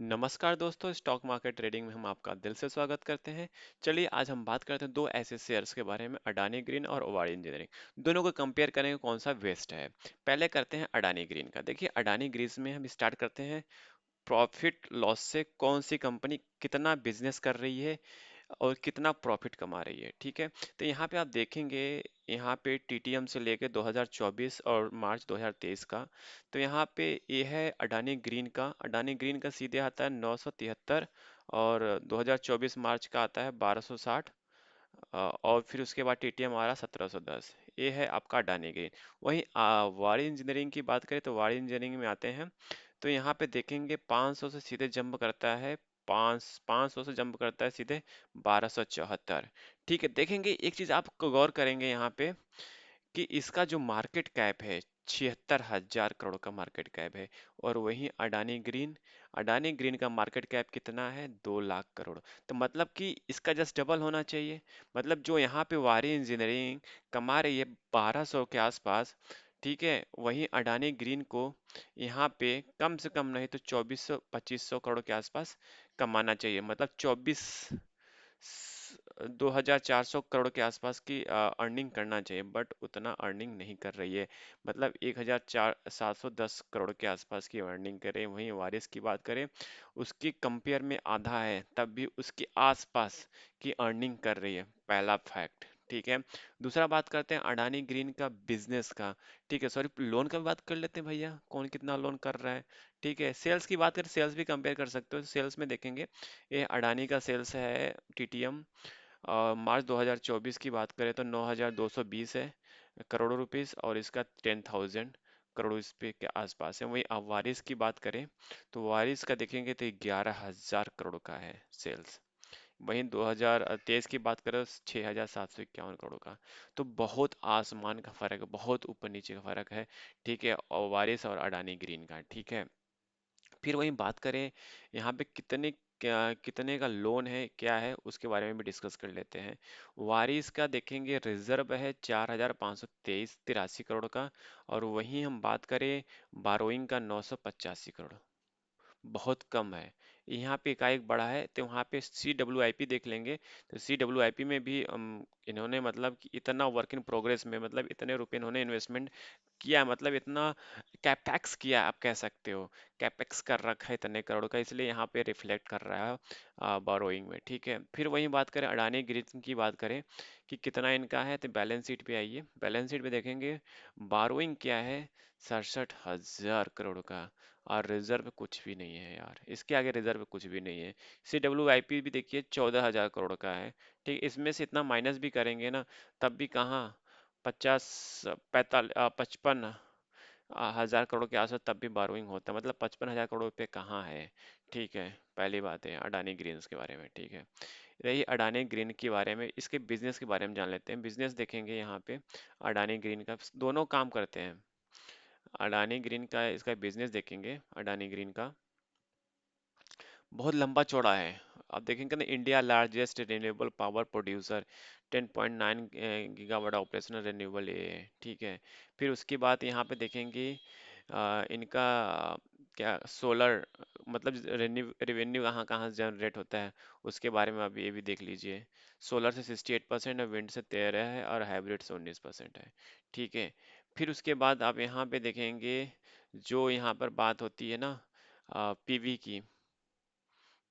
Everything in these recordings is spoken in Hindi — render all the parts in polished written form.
नमस्कार दोस्तों, स्टॉक मार्केट ट्रेडिंग में हम आपका दिल से स्वागत करते हैं। चलिए आज हम बात करते हैं दो ऐसे शेयर्स के बारे में, अडानी ग्रीन और ओवारी इंजीनियरिंग। दोनों को कंपेयर करेंगे कौन सा बेस्ट है। पहले करते हैं अडानी ग्रीन का। देखिए अडानी ग्रीन में हम स्टार्ट करते हैं प्रॉफिट लॉस से, कौन सी कंपनी कितना बिजनेस कर रही है और कितना प्रॉफिट कमा रही है। ठीक है, तो यहाँ पे आप देखेंगे, यहाँ पे टीटीएम से लेके 2024 और मार्च 2023 का, तो यहाँ पे ये है अडानी ग्रीन का सीधे आता है 973, और 2024 मार्च का आता है 1260, और फिर उसके बाद टीटीएम आ रहा 1710। ये है आपका अडानी ग्रीन। वहीं वारी इंजीनियरिंग की बात करें तो वारी इंजीनियरिंग में आते हैं, तो यहाँ पे देखेंगे 500 से सीधे जंप करता है, 500 से जंप करता है सीधे 1274। ठीक है, देखेंगे एक चीज आप गौर करेंगे यहाँ पे कि इसका जो मार्केट कैप है 76,000 करोड़ का मार्केट कैप है, और वहीं अडानी ग्रीन का मार्केट कैप कितना है, 2 लाख करोड़। तो मतलब कि इसका जस्ट डबल होना चाहिए। मतलब जो यहाँ पे वारी इंजीनियरिंग कमा रही है 1200 के आसपास, ठीक है, वहीं अडानी ग्रीन को यहाँ पे कम से कम नहीं तो 2400-2500 करोड़ के आसपास कमाना चाहिए। मतलब 2400 के आसपास की अर्निंग करना चाहिए, बट उतना अर्निंग नहीं कर रही है। मतलब 1710 करोड़ के आसपास की अर्निंग करे। वहीं वारिस की बात करें, उसकी कंपेयर में आधा है, तब भी उसके आसपास की अर्निंग कर रही है। पहला फैक्ट। ठीक है, दूसरा बात करते हैं अडानी ग्रीन का बिजनेस का। ठीक है, सॉरी, लोन का भी बात कर लेते हैं भैया, कौन कितना लोन कर रहा है। ठीक है, सेल्स की बात करें, सेल्स भी कंपेयर कर सकते हो। सेल्स में देखेंगे, ये अडानी का सेल्स है टीटीएम, मार्च 2024 की बात करें तो 9,220 है करोड़ रुपीस, और इसका 10,000 करोड़ इस पे के आसपास है। वहीं अब वारिस की बात करें तो वारिस का देखेंगे तो 11,000 करोड़ का है सेल्स। वहीं 2023 की बात करें 6,751 करोड़ का। तो बहुत आसमान का फर्क है, बहुत ऊपर नीचे का फर्क है। ठीक है, और वारिस और अडानी ग्रीन का। ठीक है, फिर वहीं बात करें यहाँ पे कितने का लोन है, क्या है, उसके बारे में भी डिस्कस कर लेते हैं। वारिस का देखेंगे रिजर्व है 4,523 करोड़ का, और वहीं हम बात करें बारोइंग का 985 करोड़, बहुत कम है। यहाँ पे एकाएक बढ़ा है, तो वहाँ पे सी डब्ल्यू आई पी देख लेंगे, तो सी डब्ल्यू आई पी में भी इन्होंने मतलब कि इतना वर्क इन प्रोग्रेस में, मतलब इतने रुपए इन्होंने इन्वेस्टमेंट किया, मतलब इतना कैपेक्स किया आप कह सकते हो। कैपेक्स कर रखा है इतने करोड़ का, इसलिए यहाँ पे रिफ्लेक्ट कर रहा है बोरोइंग में। ठीक है, फिर वही बात करें अडानी ग्रीन की बात करें कि कितना इनका है, तो बैलेंस शीट पे आइए। बैलेंस शीट पे देखेंगे बारोइंग क्या है, 67,000 करोड़ का, और रिजर्व कुछ भी नहीं है यार, इसके आगे रिजर्व कुछ भी नहीं है। सी डब्ल्यू आई पी भी देखिए 14,000 करोड़ का है। ठीक, इसमें से इतना माइनस भी करेंगे ना, तब भी कहाँ, 55,000 करोड़ के आसपास तब भी बारोइंग होता है। मतलब 55,000 करोड़ पे कहाँ है। ठीक है, पहली बात है अडानी ग्रीन्स के बारे में। ठीक है, रही अडानी ग्रीन के बारे में, इसके बिजनेस के बारे में जान लेते हैं। बिजनेस देखेंगे यहाँ पे अडानी ग्रीन का, दोनों काम करते हैं। अडानी ग्रीन का इसका बिजनेस देखेंगे, अडानी ग्रीन का बहुत लंबा चौड़ा है। आप देखेंगे ना, India largest renewable power producer, 10.9 gigawatt operational renewable ये है। ठीक है, फिर उसके बाद यहाँ पे देखेंगे इनका क्या सोलर, मतलब रेवेन्यू कहाँ कहाँ से जनरेट होता है, उसके बारे में आप ये भी देख लीजिए। सोलर से 68% है, विंड से 13 है, और हाइब्रिड से 19% है। ठीक है, फिर उसके बाद आप यहाँ पे देखेंगे, जो यहाँ पर बात होती है ना पीवी की,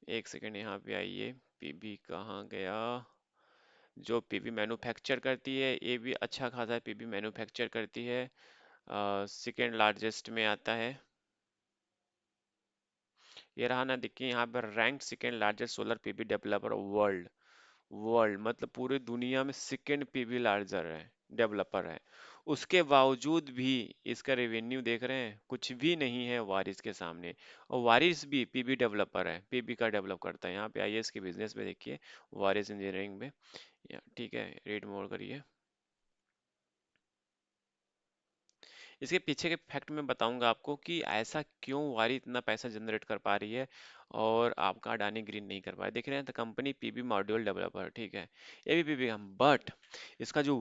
एक सेकंड यहाँ पे आइए, पीवी कहाँ गया, जो पीवी मैन्युफैक्चर करती है, ये भी अच्छा खासा पीवी मैन्युफैक्चर करती है, सेकेंड लार्जेस्ट में आता है। ये रहा ना, देखिए यहाँ पर rank second largest solar PV developer world. World मतलब पूरी दुनिया में सेकेंड पीवी लार्जर है, डेवलपर है। उसके बावजूद भी इसका रेवेन्यू देख रहे हैं, कुछ भी नहीं है वारिस के सामने। और वारिस भी पीवी डेवलपर है, पीवी का डेवलप करता है। यहाँ पे आइए इसके बिजनेस में देखिए, वारिस इंजीनियरिंग में। ठीक है, रीड मोर करिए। इसके पीछे के फैक्ट मैं बताऊंगा आपको कि ऐसा क्यों वारी इतना पैसा जनरेट कर पा रही है और आपका अडानी ग्रीन नहीं कर पा रहा है। देख रहे हैं, तो कंपनी पीबी मॉड्यूल डेवलपर, ठीक है, ये भी पीबी हम, बट इसका जो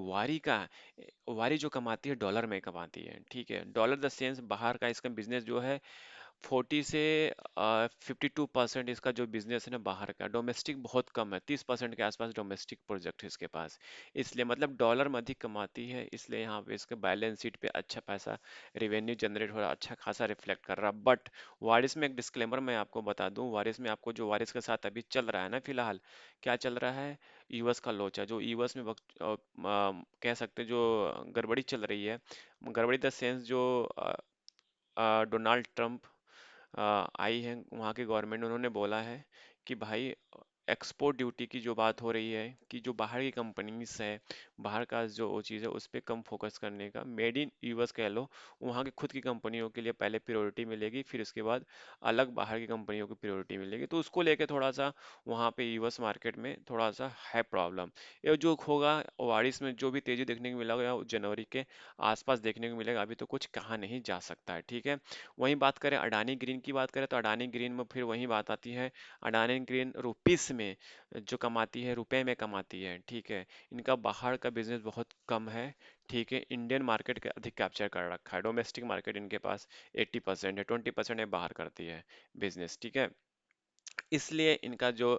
वारी जो कमाती है डॉलर में कमाती है। ठीक है, डॉलर द सेंस बाहर का इसका बिजनेस जो है 40 से 52% इसका जो बिजनेस है ना बाहर का, डोमेस्टिक बहुत कम है, 30% के आसपास डोमेस्टिक प्रोजेक्ट है इसके पास। इसलिए मतलब डॉलर में अधिक कमाती है, इसलिए यहाँ पे इसके बैलेंस शीट पे अच्छा पैसा रेवेन्यू जनरेट हो रहा, अच्छा खासा रिफ्लेक्ट कर रहा। बट वारिस में एक डिस्क्लेमर मैं आपको बता दूं, वारिस में आपको जो वारिस के साथ अभी चल रहा है ना फिलहाल, क्या चल रहा है, यूएस का लोचा, जो यूएस में कह सकते हैं जो गड़बड़ी चल रही है, गड़बड़ी द सेंस जो डोनाल्ड ट्रंप आई है वहाँ की गवर्नमेंट, उन्होंने बोला है कि भाई एक्सपोर्ट ड्यूटी की जो बात हो रही है कि जो बाहर की कंपनीज है, बाहर का जो वो चीज़ है उस पर कम फोकस करने का, मेड इन यूएस कह लो, वहाँ की खुद की कंपनियों के लिए पहले प्रायोरिटी मिलेगी, फिर उसके बाद अलग बाहर की कंपनियों को प्रायोरिटी मिलेगी। तो उसको लेके थोड़ा सा वहाँ पे यूएस मार्केट में थोड़ा सा है प्रॉब्लम। ये जो होगा ओवारिस में जो भी तेजी देखने को मिलेगा वो जनवरी के आसपास देखने को मिलेगा, अभी तो कुछ कहा नहीं जा सकता है, ठीक है। वहीं बात करें अडानी ग्रीन की, बात करें तो अडानी ग्रीन में फिर वही बात आती है, अडानी ग्रीन रुपीस में जो कमाती है, रुपए में कमाती है, ठीक है। इनका बाहर का बिजनेस बहुत कम है, ठीक है। इंडियन मार्केट का अधिक कैप्चर कर रखा है, डोमेस्टिक मार्केट इनके पास 80% है, 20% ये बाहर करती है बिजनेस, ठीक है। इसलिए इनका जो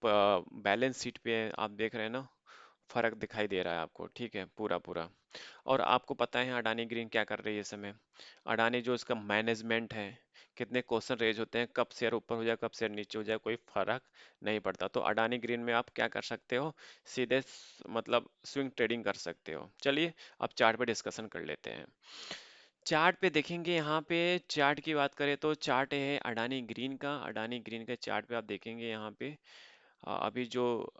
बैलेंस शीट पे आप देख रहे हैं ना, फर्क दिखाई दे रहा है आपको, ठीक है, पूरा पूरा। और आपको पता है अडानी ग्रीन क्या कर रही है इस समय, अडानी जो इसका मैनेजमेंट है, कितने क्वेश्चन रेज होते हैं, कब शेयर ऊपर हो जाए कब शेयर नीचे हो जाए कोई फर्क नहीं पड़ता। तो अडानी ग्रीन में आप क्या कर सकते हो, सीधे मतलब स्विंग ट्रेडिंग कर सकते हो। चलिए अब चार्ट पे डिस्कशन कर लेते हैं। चार्ट पे देखेंगे, यहाँ पे चार्ट की बात करें तो चार्ट है अडानी ग्रीन का, अडानी ग्रीन के चार्ट पे आप देखेंगे यहाँ पे अभी जो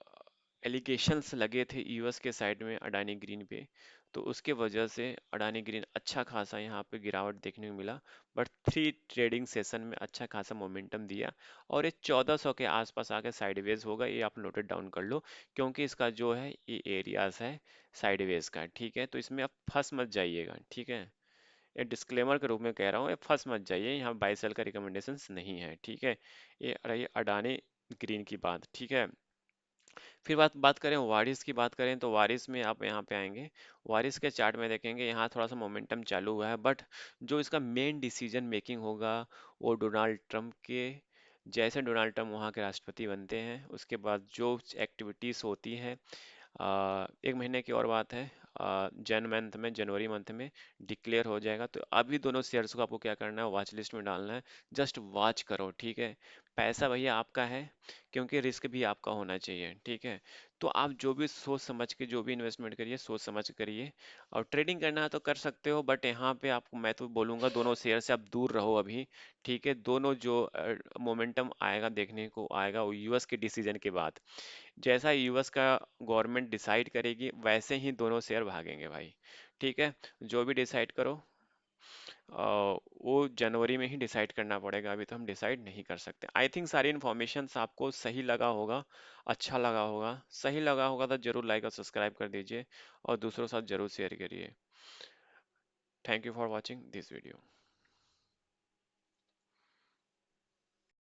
एलिगेशंस लगे थे यूएस के साइड में अडानी ग्रीन पे, तो उसके वजह से अडानी ग्रीन अच्छा खासा यहाँ पे गिरावट देखने को मिला। बट 3 ट्रेडिंग सेशन में अच्छा खासा मोमेंटम दिया, और ये 1400 के आसपास आके साइडवेज होगा, ये आप नोटेड डाउन कर लो, क्योंकि इसका जो है ये एरियाज है साइडवेज का, ठीक है। तो इसमें आप फंस मत जाइएगा, ठीक है। ये डिस्क्लेमर के रूप में कह रहा हूँ, ये फंस मत जाइए, यहाँ बाई सेल का रिकमेंडेशंस नहीं है, ठीक है। ये रही अडानी ग्रीन की बात, ठीक है। फिर बात बात करें वारिस की, बात करें तो वारिस में आप यहाँ पे आएंगे, वारिस के चार्ट में देखेंगे यहाँ थोड़ा सा मोमेंटम चालू हुआ है, बट जो इसका मेन डिसीजन मेकिंग होगा वो डोनाल्ड ट्रंप के, जैसे डोनाल्ड ट्रंप वहाँ के राष्ट्रपति बनते हैं उसके बाद जो एक्टिविटीज़ होती हैं, 1 महीने की और बात है, जन मंथ में, जनवरी मंथ में डिक्लेयर हो जाएगा। तो अभी दोनों शेयर्स को आपको क्या करना है, वॉच लिस्ट में डालना है, जस्ट वॉच करो, ठीक है। पैसा भैया आपका है, क्योंकि रिस्क भी आपका होना चाहिए, ठीक है। तो आप जो भी सोच समझ के जो भी इन्वेस्टमेंट करिए सोच समझ के करिए, और ट्रेडिंग करना है तो कर सकते हो, बट यहाँ पे आपको मैं तो बोलूँगा दोनों शेयर से आप दूर रहो अभी, ठीक है। दोनों जो मोमेंटम आएगा देखने को आएगा वो यूएस के डिसीजन के बाद, जैसा यूएस का गवर्नमेंट डिसाइड करेगी वैसे ही दोनों शेयर भागेंगे भाई, ठीक है। जो भी डिसाइड करो वो जनवरी में ही डिसाइड करना पड़ेगा, अभी तो हम डिसाइड नहीं कर सकते। आई थिंक सारी इन्फॉर्मेशन आपको सही लगा होगा, अच्छा लगा होगा, सही लगा होगा तो जरूर लाइक और सब्सक्राइब कर दीजिए, और दूसरों के साथ जरूर शेयर करिए। Thank you for watching this video.